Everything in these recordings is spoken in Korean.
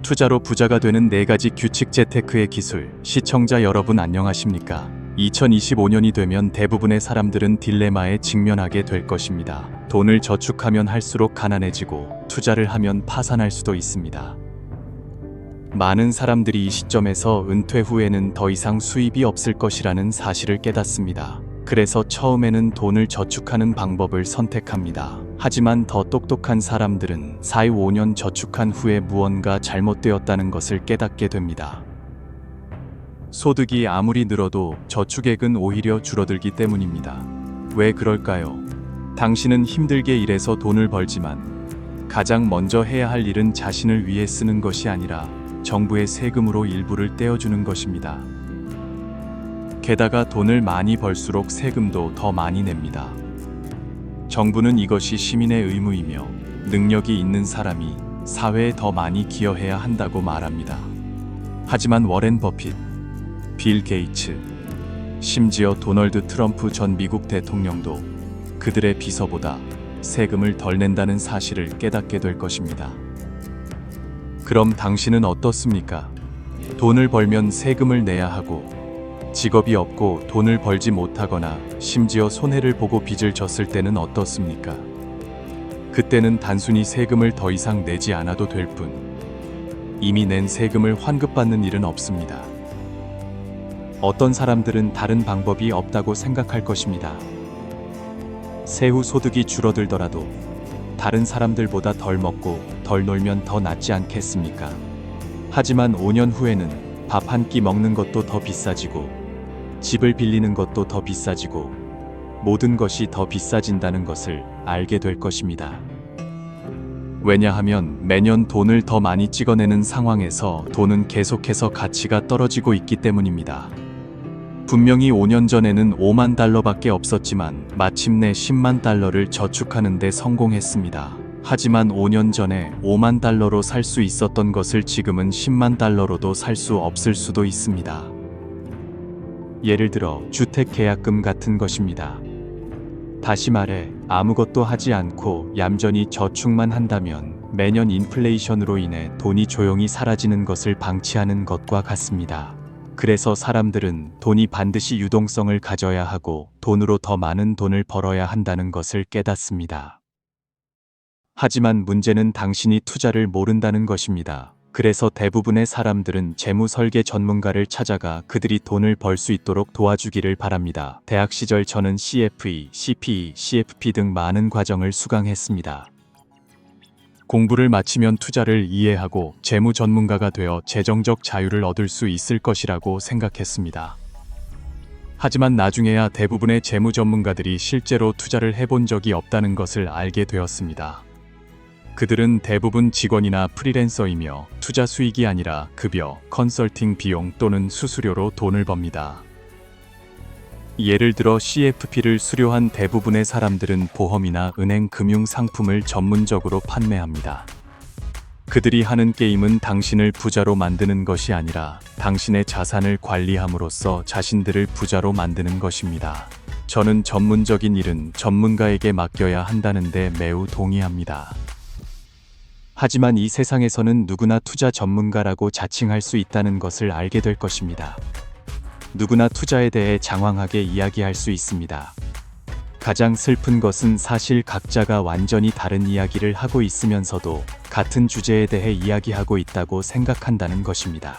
투자로 부자가 되는 4가지 규칙 재테크의 기술. 시청자 여러분 안녕하십니까? 2025년이 되면 대부분의 사람들은 딜레마에 직면하게 될 것입니다. 돈을 저축하면 할수록 가난해지고 투자를 하면 파산할 수도 있습니다. 많은 사람들이 이 시점에서 은퇴 후에는 더 이상 수입이 없을 것이라는 사실을 깨닫습니다. 그래서 처음에는 돈을 저축하는 방법을 선택합니다. 하지만 더 똑똑한 사람들은 4-5년 저축한 후에 무언가 잘못되었다는 것을 깨닫게 됩니다. 소득이 아무리 늘어도 저축액은 오히려 줄어들기 때문입니다. 왜 그럴까요? 당신은 힘들게 일해서 돈을 벌지만 가장 먼저 해야 할 일은 자신을 위해 쓰는 것이 아니라 정부의 세금으로 일부를 떼어주는 것입니다. 게다가 돈을 많이 벌수록 세금도 더 많이 냅니다. 정부는 이것이 시민의 의무이며 능력이 있는 사람이 사회에 더 많이 기여해야 한다고 말합니다. 하지만 워렌 버핏, 빌 게이츠, 심지어 도널드 트럼프 전 미국 대통령도 그들의 비서보다 세금을 덜 낸다는 사실을 깨닫게 될 것입니다. 그럼 당신은 어떻습니까? 돈을 벌면 세금을 내야 하고 직업이 없고 돈을 벌지 못하거나 심지어 손해를 보고 빚을 졌을 때는 어떻습니까? 그때는 단순히 세금을 더 이상 내지 않아도 될 뿐 이미 낸 세금을 환급받는 일은 없습니다. 어떤 사람들은 다른 방법이 없다고 생각할 것입니다. 세후 소득이 줄어들더라도 다른 사람들보다 덜 먹고 덜 놀면 더 낫지 않겠습니까? 하지만 5년 후에는 밥 한 끼 먹는 것도 더 비싸지고 집을 빌리는 것도 더 비싸지고 모든 것이 더 비싸진다는 것을 알게 될 것입니다. 왜냐하면 매년 돈을 더 많이 찍어내는 상황에서 돈은 계속해서 가치가 떨어지고 있기 때문입니다. 분명히 5년 전에는 5만 달러밖에 없었지만 마침내 10만 달러를 저축하는 데 성공했습니다. 하지만 5년 전에 5만 달러로 살 수 있었던 것을 지금은 10만 달러로도 살 수 없을 수도 있습니다. 예를 들어 주택계약금 같은 것입니다. 다시 말해 아무것도 하지 않고 얌전히 저축만 한다면 매년 인플레이션으로 인해 돈이 조용히 사라지는 것을 방치하는 것과 같습니다. 그래서 사람들은 돈이 반드시 유동성을 가져야 하고 돈으로 더 많은 돈을 벌어야 한다는 것을 깨닫습니다. 하지만 문제는 당신이 투자를 모른다는 것입니다. 그래서 대부분의 사람들은 재무 설계 전문가를 찾아가 그들이 돈을 벌 수 있도록 도와주기를 바랍니다. 대학 시절 저는 CFE, CPE, CFP 등 많은 과정을 수강했습니다. 공부를 마치면 투자를 이해하고 재무 전문가가 되어 재정적 자유를 얻을 수 있을 것이라고 생각했습니다. 하지만 나중에야 대부분의 재무 전문가들이 실제로 투자를 해본 적이 없다는 것을 알게 되었습니다. 그들은 대부분 직원이나 프리랜서이며 투자 수익이 아니라 급여, 컨설팅 비용 또는 수수료로 돈을 법니다. 예를 들어 CFP를 수료한 대부분의 사람들은 보험이나 은행 금융 상품을 전문적으로 판매합니다. 그들이 하는 게임은 당신을 부자로 만드는 것이 아니라 당신의 자산을 관리함으로써 자신들을 부자로 만드는 것입니다. 저는 전문적인 일은 전문가에게 맡겨야 한다는 데 매우 동의합니다. 하지만 이 세상에서는 누구나 투자 전문가라고 자칭할 수 있다는 것을 알게 될 것입니다. 누구나 투자에 대해 장황하게 이야기할 수 있습니다. 가장 슬픈 것은 사실 각자가 완전히 다른 이야기를 하고 있으면서도 같은 주제에 대해 이야기하고 있다고 생각한다는 것입니다.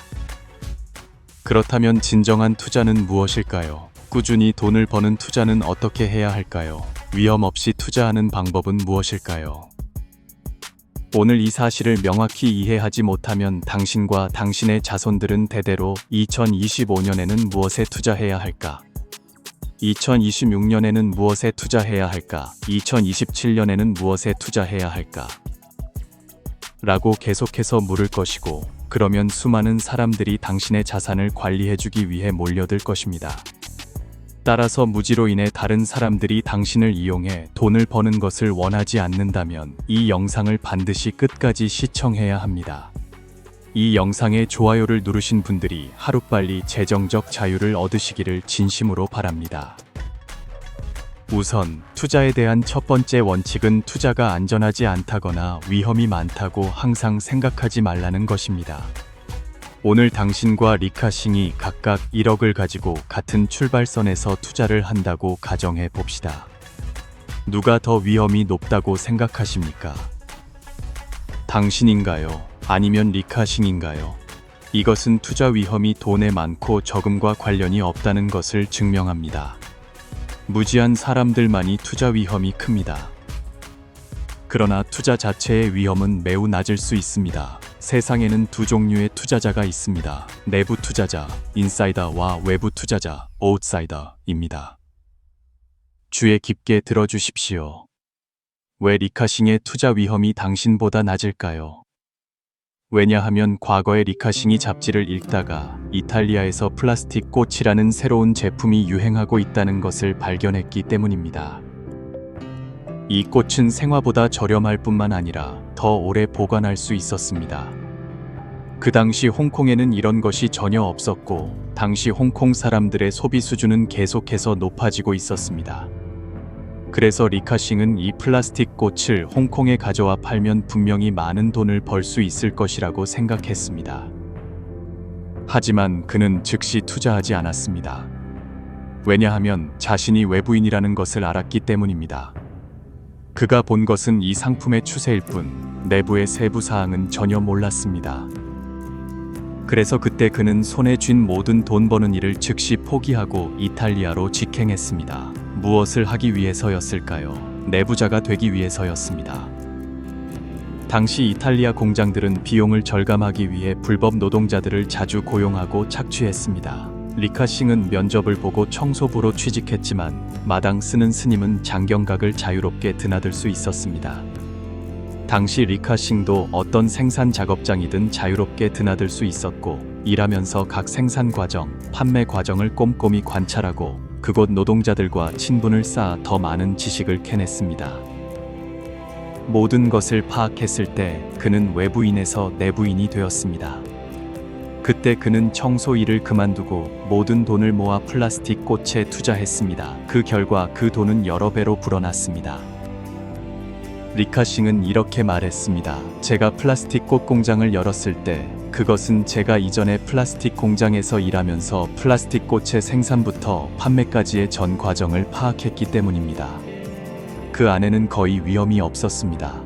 그렇다면 진정한 투자는 무엇일까요? 꾸준히 돈을 버는 투자는 어떻게 해야 할까요? 위험 없이 투자하는 방법은 무엇일까요? 오늘 이 사실을 명확히 이해하지 못하면 당신과 당신의 자손들은 대대로 2025년에는 무엇에 투자해야 할까? 2026년에는 무엇에 투자해야 할까? 2027년에는 무엇에 투자해야 할까? 라고 계속해서 물을 것이고, 그러면 수많은 사람들이 당신의 자산을 관리해주기 위해 몰려들 것입니다. 따라서 무지로 인해 다른 사람들이 당신을 이용해 돈을 버는 것을 원하지 않는다면 이 영상을 반드시 끝까지 시청해야 합니다. 이 영상에 좋아요를 누르신 분들이 하루빨리 재정적 자유를 얻으시기를 진심으로 바랍니다. 우선 투자에 대한 첫 번째 원칙은 투자가 안전하지 않다거나 위험이 많다고 항상 생각하지 말라는 것입니다. 오늘 당신과 리카싱이 각각 1억을 가지고 같은 출발선에서 투자를 한다고 가정해 봅시다. 누가 더 위험이 높다고 생각하십니까? 당신인가요? 아니면 리카싱인가요? 이것은 투자 위험이 돈에 많고 적음과 관련이 없다는 것을 증명합니다. 무지한 사람들만이 투자 위험이 큽니다. 그러나 투자 자체의 위험은 매우 낮을 수 있습니다. 세상에는 두 종류의 투자자가 있습니다. 내부 투자자, 인사이더와 외부 투자자, 아웃사이더입니다. 귀에 깊게 들어주십시오. 왜 리카싱의 투자 위험이 당신보다 낮을까요? 왜냐하면 과거에 리카싱이 잡지를 읽다가 이탈리아에서 플라스틱 꽃이라는 새로운 제품이 유행하고 있다는 것을 발견했기 때문입니다. 이 꽃은 생화보다 저렴할 뿐만 아니라 더 오래 보관할 수 있었습니다. 그 당시 홍콩에는 이런 것이 전혀 없었고, 당시 홍콩 사람들의 소비 수준은 계속해서 높아지고 있었습니다. 그래서 리카싱은 이 플라스틱 꽃을 홍콩에 가져와 팔면 분명히 많은 돈을 벌 수 있을 것이라고 생각했습니다. 하지만 그는 즉시 투자하지 않았습니다. 왜냐하면 자신이 외부인이라는 것을 알았기 때문입니다. 그가 본 것은 이 상품의 추세일 뿐 내부의 세부 사항은 전혀 몰랐습니다. 그래서 그때 그는 손에 쥔 모든 돈 버는 일을 즉시 포기하고 이탈리아로 직행했습니다. 무엇을 하기 위해서였을까요? 내부자가 되기 위해서였습니다. 당시 이탈리아 공장들은 비용을 절감하기 위해 불법 노동자들을 자주 고용하고 착취했습니다. 리카싱은 면접을 보고 청소부로 취직했지만 마당 쓰는 스님은 장경각을 자유롭게 드나들 수 있었습니다. 당시 리카싱도 어떤 생산 작업장이든 자유롭게 드나들 수 있었고, 일하면서 각 생산 과정, 판매 과정을 꼼꼼히 관찰하고 그곳 노동자들과 친분을 쌓아 더 많은 지식을 캐냈습니다. 모든 것을 파악했을 때 그는 외부인에서 내부인이 되었습니다. 그때 그는 청소 일을 그만두고 모든 돈을 모아 플라스틱 꽃에 투자했습니다. 그 결과 그 돈은 여러 배로 불어났습니다. 리카싱은 이렇게 말했습니다. 제가 플라스틱 꽃 공장을 열었을 때 그것은 제가 이전에 플라스틱 공장에서 일하면서 플라스틱 꽃의 생산부터 판매까지의 전 과정을 파악했기 때문입니다. 그 안에는 거의 위험이 없었습니다.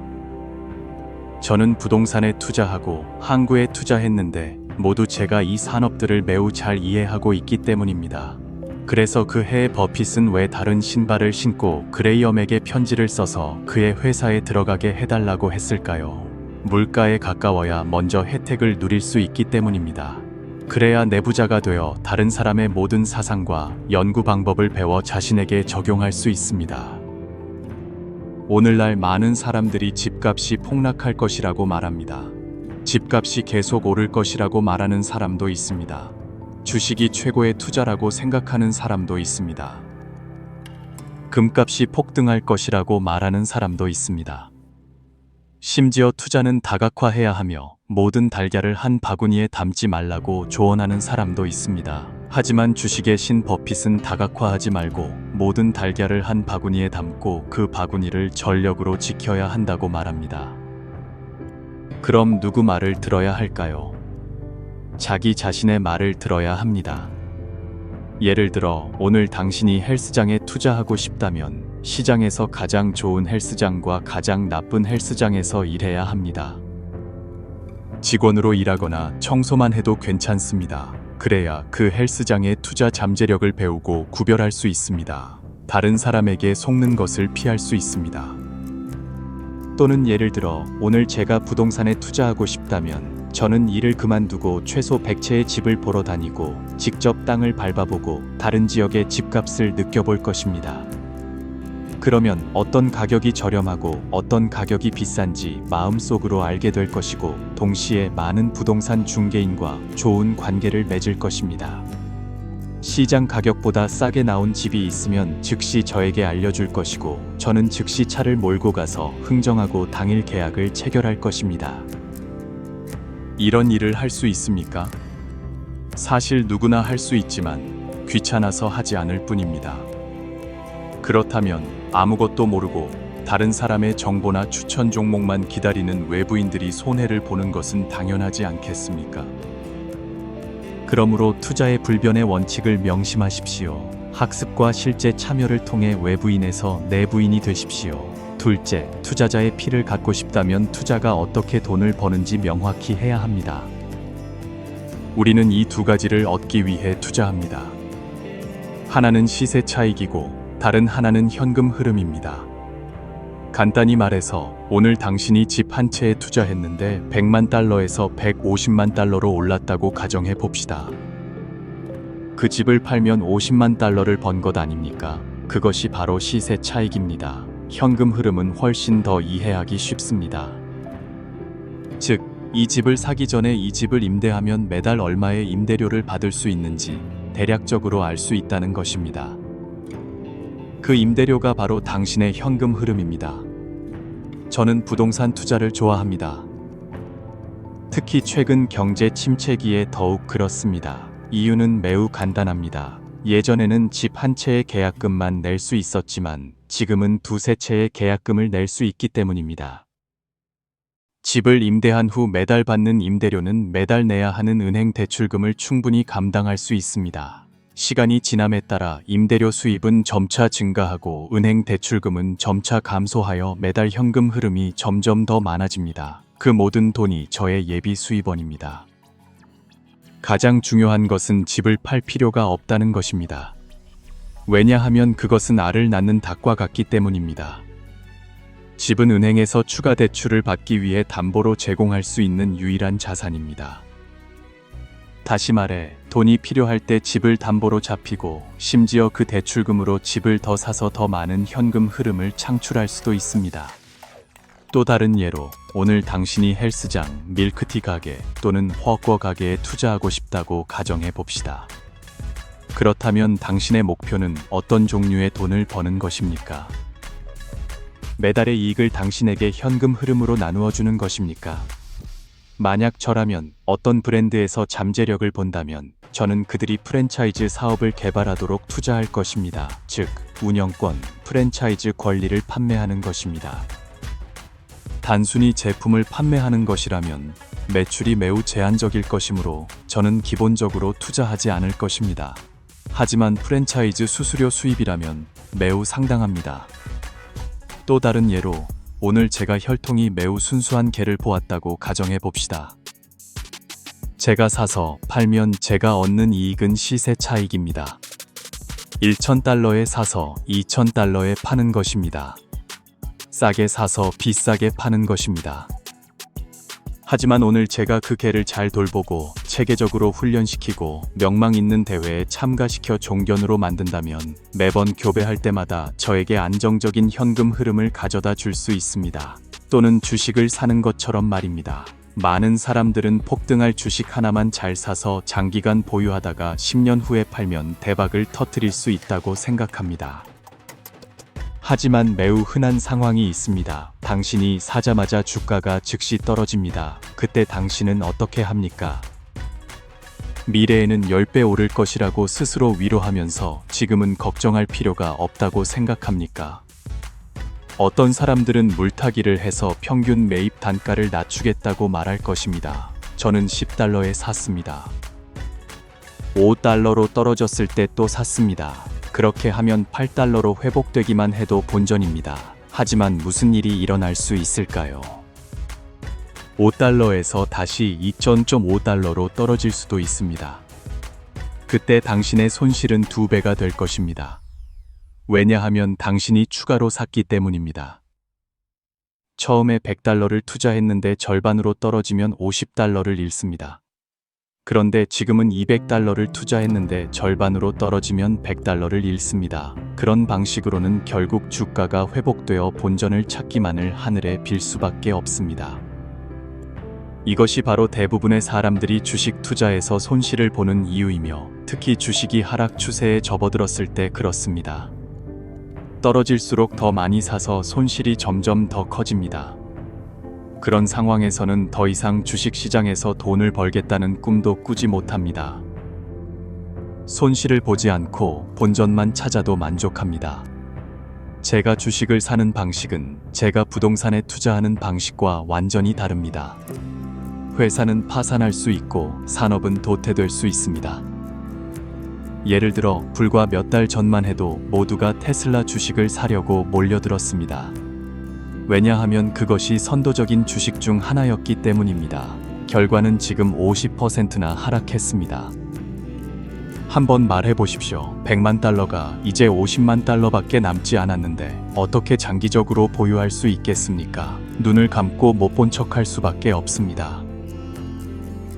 저는 부동산에 투자하고 항구에 투자했는데 모두 제가 이 산업들을 매우 잘 이해하고 있기 때문입니다. 그래서 그 해에 버핏은 왜 다른 신발을 신고 그레이엄에게 편지를 써서 그의 회사에 들어가게 해달라고 했을까요? 물가에 가까워야 먼저 혜택을 누릴 수 있기 때문입니다. 그래야 내부자가 되어 다른 사람의 모든 사상과 연구 방법을 배워 자신에게 적용할 수 있습니다. 오늘날 많은 사람들이 집값이 폭락할 것이라고 말합니다. 집값이 계속 오를 것이라고 말하는 사람도 있습니다. 주식이 최고의 투자라고 생각하는 사람도 있습니다. 금값이 폭등할 것이라고 말하는 사람도 있습니다. 심지어 투자는 다각화해야 하며 모든 달걀을 한 바구니에 담지 말라고 조언하는 사람도 있습니다. 하지만 주식의 신 버핏은 다각화하지 말고 모든 달걀을 한 바구니에 담고 그 바구니를 전력으로 지켜야 한다고 말합니다. 그럼 누구 말을 들어야 할까요? 자기 자신의 말을 들어야 합니다. 예를 들어 오늘 당신이 헬스장에 투자하고 싶다면 시장에서 가장 좋은 헬스장과 가장 나쁜 헬스장에서 일해야 합니다. 직원으로 일하거나 청소만 해도 괜찮습니다. 그래야 그 헬스장의 투자 잠재력을 배우고 구별할 수 있습니다. 다른 사람에게 속는 것을 피할 수 있습니다. 또는 예를 들어 오늘 제가 부동산에 투자하고 싶다면 저는 일을 그만두고 최소 100채의 집을 보러 다니고 직접 땅을 밟아보고 다른 지역의 집값을 느껴볼 것입니다. 그러면 어떤 가격이 저렴하고 어떤 가격이 비싼지 마음속으로 알게 될 것이고 동시에 많은 부동산 중개인과 좋은 관계를 맺을 것입니다. 시장 가격보다 싸게 나온 집이 있으면 즉시 저에게 알려줄 것이고 저는 즉시 차를 몰고 가서 흥정하고 당일 계약을 체결할 것입니다. 이런 일을 할 수 있습니까? 사실 누구나 할 수 있지만 귀찮아서 하지 않을 뿐입니다. 그렇다면 아무것도 모르고 다른 사람의 정보나 추천 종목만 기다리는 외부인들이 손해를 보는 것은 당연하지 않겠습니까? 그러므로 투자의 불변의 원칙을 명심하십시오. 학습과 실제 참여를 통해 외부인에서 내부인이 되십시오. 둘째, 투자자의 피를 갖고 싶다면 투자가 어떻게 돈을 버는지 명확히 해야 합니다. 우리는 이 두 가지를 얻기 위해 투자합니다. 하나는 시세 차익이고 다른 하나는 현금 흐름입니다. 간단히 말해서 오늘 당신이 집 한 채에 투자했는데 100만 달러에서 150만 달러로 올랐다고 가정해 봅시다. 그 집을 팔면 50만 달러를 번 것 아닙니까? 그것이 바로 시세 차익입니다. 현금 흐름은 훨씬 더 이해하기 쉽습니다. 즉, 이 집을 사기 전에 이 집을 임대하면 매달 얼마의 임대료를 받을 수 있는지 대략적으로 알 수 있다는 것입니다. 그 임대료가 바로 당신의 현금 흐름입니다. 저는 부동산 투자를 좋아합니다. 특히 최근 경제 침체기에 더욱 그렇습니다. 이유는 매우 간단합니다. 예전에는 집 한 채의 계약금만 낼 수 있었지만 지금은 두세 채의 계약금을 낼 수 있기 때문입니다. 집을 임대한 후 매달 받는 임대료는 매달 내야 하는 은행 대출금을 충분히 감당할 수 있습니다. 시간이 지남에 따라 임대료 수입은 점차 증가하고 은행 대출금은 점차 감소하여 매달 현금 흐름이 점점 더 많아집니다. 그 모든 돈이 저의 예비 수입원입니다. 가장 중요한 것은 집을 팔 필요가 없다는 것입니다. 왜냐하면 그것은 알을 낳는 닭과 같기 때문입니다. 집은 은행에서 추가 대출을 받기 위해 담보로 제공할 수 있는 유일한 자산입니다. 다시 말해, 돈이 필요할 때 집을 담보로 잡히고 심지어 그 대출금으로 집을 더 사서 더 많은 현금 흐름을 창출할 수도 있습니다. 또 다른 예로, 오늘 당신이 헬스장, 밀크티 가게 또는 훠궈 가게에 투자하고 싶다고 가정해 봅시다. 그렇다면 당신의 목표는 어떤 종류의 돈을 버는 것입니까? 매달의 이익을 당신에게 현금 흐름으로 나누어 주는 것입니까? 만약 저라면 어떤 브랜드에서 잠재력을 본다면 저는 그들이 프랜차이즈 사업을 개발하도록 투자할 것입니다. 즉, 운영권, 프랜차이즈 권리를 판매하는 것입니다. 단순히 제품을 판매하는 것이라면 매출이 매우 제한적일 것이므로 저는 기본적으로 투자하지 않을 것입니다. 하지만 프랜차이즈 수수료 수입이라면 매우 상당합니다. 또 다른 예로, 오늘 제가 혈통이 매우 순수한 개를 보았다고 가정해 봅시다. 제가 사서 팔면 제가 얻는 이익은 시세 차익입니다. 1,000달러에 사서 2,000달러에 파는 것입니다. 싸게 사서 비싸게 파는 것입니다. 하지만 오늘 제가 그 개를 잘 돌보고 체계적으로 훈련시키고 명망 있는 대회에 참가시켜 종견으로 만든다면 매번 교배할 때마다 저에게 안정적인 현금 흐름을 가져다 줄 수 있습니다. 또는 주식을 사는 것처럼 말입니다. 많은 사람들은 폭등할 주식 하나만 잘 사서 장기간 보유하다가 10년 후에 팔면 대박을 터뜨릴 수 있다고 생각합니다. 하지만 매우 흔한 상황이 있습니다. 당신이 사자마자 주가가 즉시 떨어집니다. 그때 당신은 어떻게 합니까? 미래에는 10배 오를 것이라고 스스로 위로하면서 지금은 걱정할 필요가 없다고 생각합니까? 어떤 사람들은 물타기를 해서 평균 매입 단가를 낮추겠다고 말할 것입니다. 저는 10달러에 샀습니다. 5달러로 떨어졌을 때 또 샀습니다. 그렇게 하면 8달러로 회복되기만 해도 본전입니다. 하지만 무슨 일이 일어날 수 있을까요? 5달러에서 다시 2.5달러로 떨어질 수도 있습니다. 그때 당신의 손실은 2배가 될 것입니다. 왜냐하면 당신이 추가로 샀기 때문입니다. 처음에 100달러를 투자했는데 절반으로 떨어지면 50달러를 잃습니다. 그런데 지금은 200달러를 투자했는데 절반으로 떨어지면 100달러를 잃습니다. 그런 방식으로는 결국 주가가 회복되어 본전을 찾기만을 하늘에 빌 수밖에 없습니다. 이것이 바로 대부분의 사람들이 주식 투자에서 손실을 보는 이유이며 특히 주식이 하락 추세에 접어들었을 때 그렇습니다. 떨어질수록 더 많이 사서 손실이 점점 더 커집니다. 그런 상황에서는 더 이상 주식시장에서 돈을 벌겠다는 꿈도 꾸지 못합니다. 손실을 보지 않고 본전만 찾아도 만족합니다. 제가 주식을 사는 방식은 제가 부동산에 투자하는 방식과 완전히 다릅니다. 회사는 파산할 수 있고 산업은 도태될 수 있습니다. 예를 들어 불과 몇 달 전만 해도 모두가 테슬라 주식을 사려고 몰려들었습니다. 왜냐하면 그것이 선도적인 주식 중 하나였기 때문입니다. 결과는 지금 50%나 하락했습니다. 한번 말해보십시오. 100만 달러가 이제 50만 달러밖에 남지 않았는데 어떻게 장기적으로 보유할 수 있겠습니까? 눈을 감고 못 본 척할 수밖에 없습니다.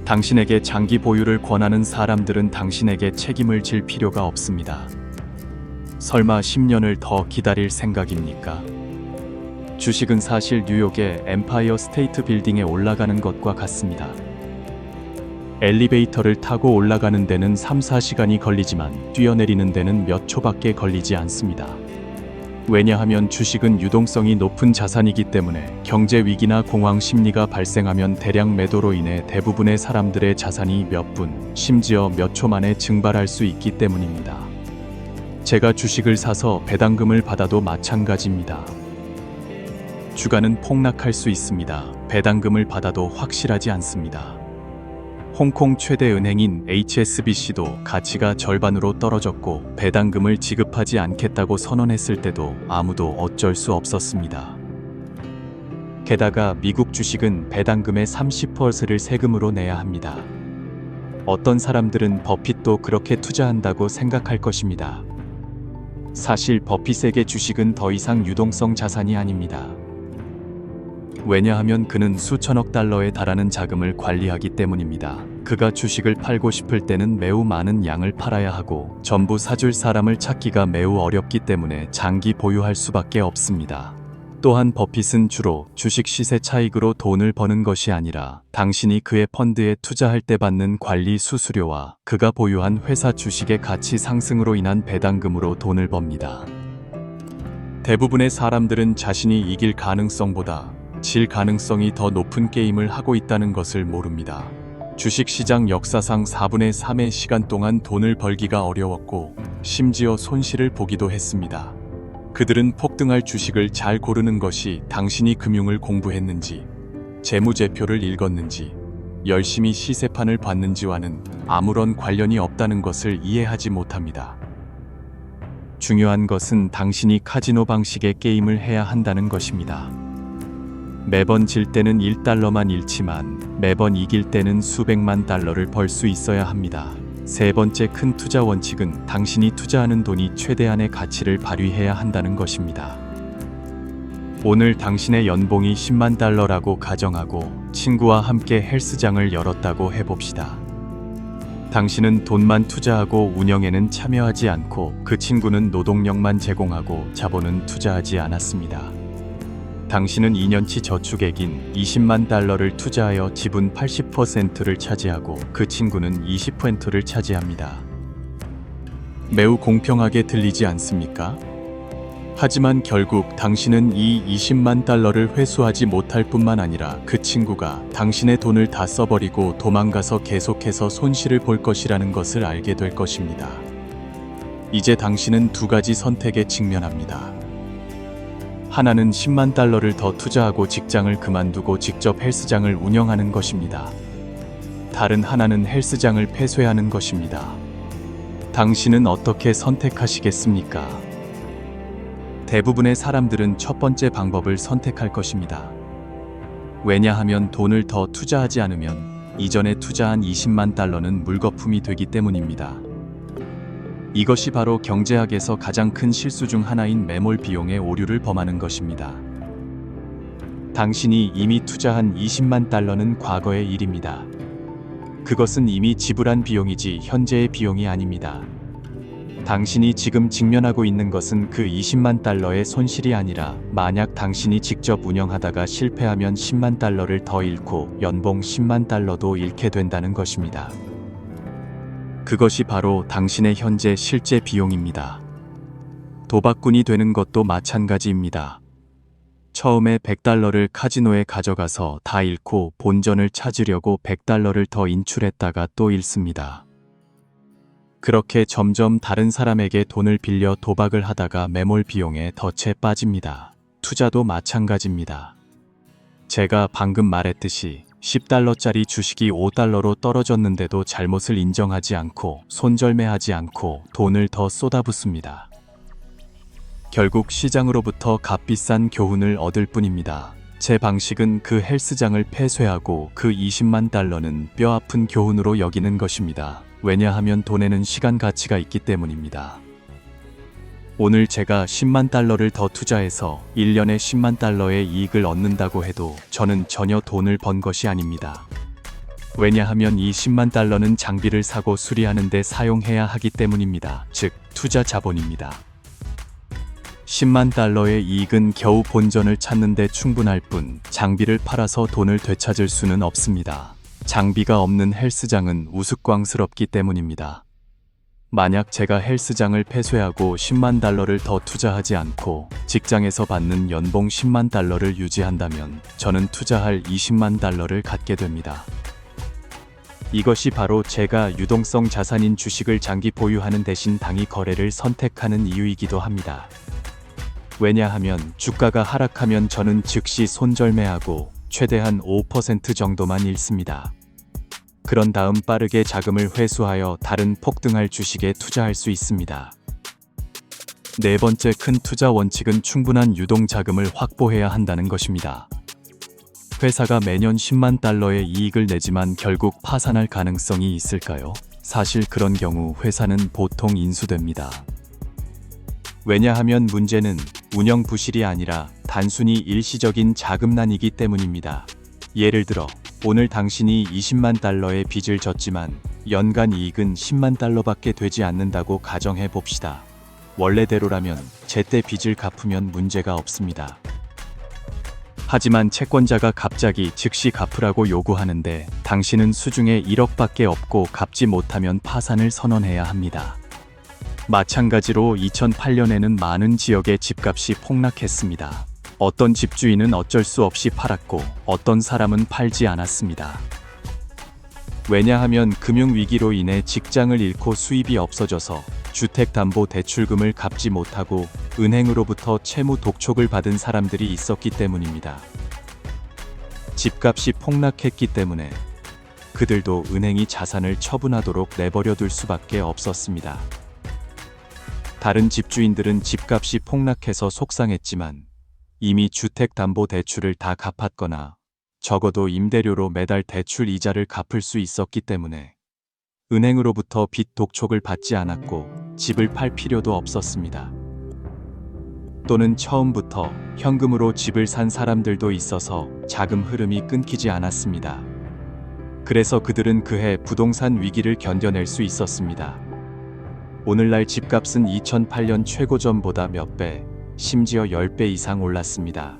당신에게 장기 보유를 권하는 사람들은 당신에게 책임을 질 필요가 없습니다. 설마 10년을 더 기다릴 생각입니까? 주식은 사실 뉴욕의 엠파이어 스테이트 빌딩에 올라가는 것과 같습니다. 엘리베이터를 타고 올라가는 데는 3-4시간이 걸리지만 뛰어내리는 데는 몇 초밖에 걸리지 않습니다. 왜냐하면 주식은 유동성이 높은 자산이기 때문에 경제 위기나 공황 심리가 발생하면 대량 매도로 인해 대부분의 사람들의 자산이 몇 분, 심지어 몇 초 만에 증발할 수 있기 때문입니다. 제가 주식을 사서 배당금을 받아도 마찬가지입니다. 주가는 폭락할 수 있습니다. 배당금을 받아도 확실하지 않습니다. 홍콩 최대 은행인 HSBC도 가치가 절반으로 떨어졌고 배당금을 지급하지 않겠다고 선언했을 때도 아무도 어쩔 수 없었습니다. 게다가 미국 주식은 배당금의 30%를 세금으로 내야 합니다. 어떤 사람들은 버핏도 그렇게 투자한다고 생각할 것입니다. 사실 버핏에게 주식은 더 이상 유동성 자산이 아닙니다. 왜냐하면 그는 수천억 달러에 달하는 자금을 관리하기 때문입니다. 그가 주식을 팔고 싶을 때는 매우 많은 양을 팔아야 하고 전부 사줄 사람을 찾기가 매우 어렵기 때문에 장기 보유할 수밖에 없습니다. 또한 버핏은 주로 주식 시세 차익으로 돈을 버는 것이 아니라 당신이 그의 펀드에 투자할 때 받는 관리 수수료와 그가 보유한 회사 주식의 가치 상승으로 인한 배당금으로 돈을 법니다. 대부분의 사람들은 자신이 이길 가능성보다 질 가능성이 더 높은 게임을 하고 있다는 것을 모릅니다. 주식시장 역사상 4분의 3의 시간 동안 돈을 벌기가 어려웠고 심지어 손실을 보기도 했습니다. 그들은 폭등할 주식을 잘 고르는 것이 당신이 금융을 공부했는지, 재무제표를 읽었는지, 열심히 시세판을 봤는지와는 아무런 관련이 없다는 것을 이해하지 못합니다. 중요한 것은 당신이 카지노 방식의 게임을 해야 한다는 것입니다. 매번 질 때는 1달러만 잃지만 매번 이길 때는 수백만 달러를 벌 수 있어야 합니다. 세 번째 큰 투자 원칙은 당신이 투자하는 돈이 최대한의 가치를 발휘해야 한다는 것입니다. 오늘 당신의 연봉이 10만 달러라고 가정하고 친구와 함께 헬스장을 열었다고 해봅시다. 당신은 돈만 투자하고 운영에는 참여하지 않고 그 친구는 노동력만 제공하고 자본은 투자하지 않았습니다. 당신은 2년치 저축액인 20만 달러를 투자하여 지분 80%를 차지하고 그 친구는 20%를 차지합니다. 매우 공평하게 들리지 않습니까? 하지만 결국 당신은 이 20만 달러를 회수하지 못할 뿐만 아니라 그 친구가 당신의 돈을 다 써버리고 도망가서 계속해서 손실을 볼 것이라는 것을 알게 될 것입니다. 이제 당신은 두 가지 선택에 직면합니다. 하나는 10만 달러를 더 투자하고 직장을 그만두고 직접 헬스장을 운영하는 것입니다. 다른 하나는 헬스장을 폐쇄하는 것입니다. 당신은 어떻게 선택하시겠습니까? 대부분의 사람들은 첫 번째 방법을 선택할 것입니다. 왜냐하면 돈을 더 투자하지 않으면 이전에 투자한 20만 달러는 물거품이 되기 때문입니다. 이것이 바로 경제학에서 가장 큰 실수 중 하나인 매몰 비용의 오류를 범하는 것입니다. 당신이 이미 투자한 20만 달러는 과거의 일입니다. 그것은 이미 지불한 비용이지 현재의 비용이 아닙니다. 당신이 지금 직면하고 있는 것은 그 20만 달러의 손실이 아니라 만약 당신이 직접 운영하다가 실패하면 10만 달러를 더 잃고 연봉 10만 달러도 잃게 된다는 것입니다. 그것이 바로 당신의 현재 실제 비용입니다. 도박꾼이 되는 것도 마찬가지입니다. 처음에 100달러를 카지노에 가져가서 다 잃고 본전을 찾으려고 100달러를 더 인출했다가 또 잃습니다. 그렇게 점점 다른 사람에게 돈을 빌려 도박을 하다가 매몰 비용에 덫에 빠집니다. 투자도 마찬가지입니다. 제가 방금 말했듯이 10달러짜리 주식이 5달러로 떨어졌는데도 잘못을 인정하지 않고 손절매하지 않고 돈을 더 쏟아붓습니다. 결국 시장으로부터 값비싼 교훈을 얻을 뿐입니다. 제 방식은 그 헬스장을 폐쇄하고 그 20만 달러는 뼈아픈 교훈으로 여기는 것입니다. 왜냐하면 돈에는 시간 가치가 있기 때문입니다. 오늘 제가 10만 달러를 더 투자해서 1년에 10만 달러의 이익을 얻는다고 해도 저는 전혀 돈을 번 것이 아닙니다. 왜냐하면 이 10만 달러는 장비를 사고 수리하는 데 사용해야 하기 때문입니다. 즉, 투자 자본입니다. 10만 달러의 이익은 겨우 본전을 찾는 데 충분할 뿐 장비를 팔아서 돈을 되찾을 수는 없습니다. 장비가 없는 헬스장은 우스꽝스럽기 때문입니다. 만약 제가 헬스장을 폐쇄하고 10만 달러를 더 투자하지 않고 직장에서 받는 연봉 10만 달러를 유지한다면 저는 투자할 20만 달러를 갖게 됩니다. 이것이 바로 제가 유동성 자산인 주식을 장기 보유하는 대신 단기 거래를 선택하는 이유이기도 합니다. 왜냐하면 주가가 하락하면 저는 즉시 손절매하고 최대한 5% 정도만 잃습니다. 그런 다음 빠르게 자금을 회수하여 다른 폭등할 주식에 투자할 수 있습니다. 네 번째 큰 투자 원칙은 충분한 유동 자금을 확보해야 한다는 것입니다. 회사가 매년 10만 달러의 이익을 내지만 결국 파산할 가능성이 있을까요? 사실 그런 경우 회사는 보통 인수됩니다. 왜냐하면 문제는 운영 부실이 아니라 단순히 일시적인 자금난이기 때문입니다. 예를 들어 오늘 당신이 20만 달러의 빚을 졌지만 연간 이익은 10만 달러밖에 되지 않는다고 가정해 봅시다. 원래대로라면 제때 빚을 갚으면 문제가 없습니다. 하지만 채권자가 갑자기 즉시 갚으라고 요구하는데 당신은 수중에 1억밖에 없고 갚지 못하면 파산을 선언해야 합니다. 마찬가지로 2008년에는 많은 지역의 집값이 폭락했습니다. 어떤 집주인은 어쩔 수 없이 팔았고 어떤 사람은 팔지 않았습니다. 왜냐하면 금융위기로 인해 직장을 잃고 수입이 없어져서 주택담보대출금을 갚지 못하고 은행으로부터 채무 독촉을 받은 사람들이 있었기 때문입니다. 집값이 폭락했기 때문에 그들도 은행이 자산을 처분하도록 내버려둘 수밖에 없었습니다. 다른 집주인들은 집값이 폭락해서 속상했지만 이미 주택담보대출을 다 갚았거나 적어도 임대료로 매달 대출 이자를 갚을 수 있었기 때문에 은행으로부터 빚 독촉을 받지 않았고 집을 팔 필요도 없었습니다. 또는 처음부터 현금으로 집을 산 사람들도 있어서 자금 흐름이 끊기지 않았습니다. 그래서 그들은 그해 부동산 위기를 견뎌낼 수 있었습니다. 오늘날 집값은 2008년 최고점보다 몇 배, 심지어 10배 이상 올랐습니다.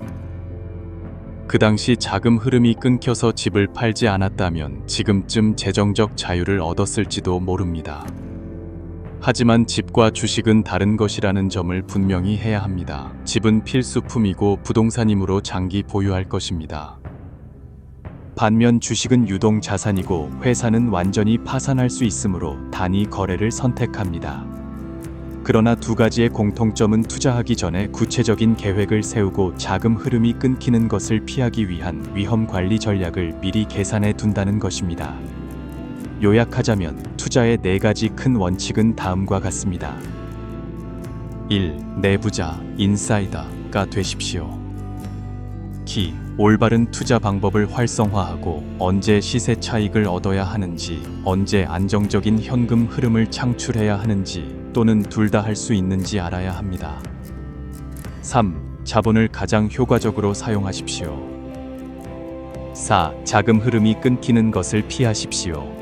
그 당시 자금 흐름이 끊겨서 집을 팔지 않았다면 지금쯤 재정적 자유를 얻었을지도 모릅니다. 하지만 집과 주식은 다른 것이라는 점을 분명히 해야 합니다. 집은 필수품이고 부동산이므로 장기 보유할 것입니다. 반면 주식은 유동 자산이고 회사는 완전히 파산할 수 있으므로 단위 거래를 선택합니다. 그러나 두 가지의 공통점은 투자하기 전에 구체적인 계획을 세우고 자금 흐름이 끊기는 것을 피하기 위한 위험 관리 전략을 미리 계산해 둔다는 것입니다. 요약하자면 투자의 네 가지 큰 원칙은 다음과 같습니다. 1. 내부자, 인사이더가 되십시오. 키, 올바른 투자 방법을 활성화하고 언제 시세 차익을 얻어야 하는지, 언제 안정적인 현금 흐름을 창출해야 하는지 또는 둘 다 할 수 있는지 알아야 합니다. 3. 자본을 가장 효과적으로 사용하십시오. 4. 자금 흐름이 끊기는 것을 피하십시오.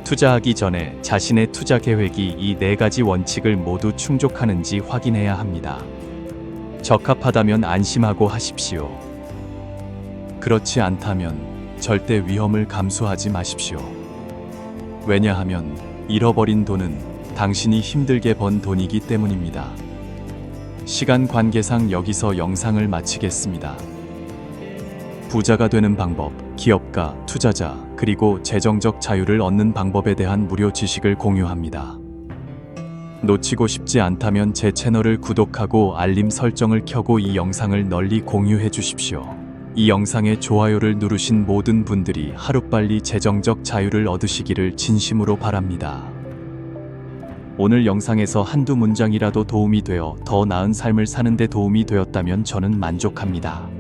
투자하기 전에 자신의 투자 계획이 이 네 가지 원칙을 모두 충족하는지 확인해야 합니다. 적합하다면 안심하고 하십시오. 그렇지 않다면 절대 위험을 감수하지 마십시오. 왜냐하면 잃어버린 돈은 당신이 힘들게 번 돈이기 때문입니다. 시간 관계상 여기서 영상을 마치겠습니다. 부자가 되는 방법, 기업가, 투자자, 그리고 재정적 자유를 얻는 방법에 대한 무료 지식을 공유합니다. 놓치고 싶지 않다면 제 채널을 구독하고 알림 설정을 켜고 이 영상을 널리 공유해 주십시오. 이 영상에 좋아요를 누르신 모든 분들이 하루빨리 재정적 자유를 얻으시기를 진심으로 바랍니다. 오늘 영상에서 한두 문장이라도 도움이 되어 더 나은 삶을 사는 데 도움이 되었다면 저는 만족합니다.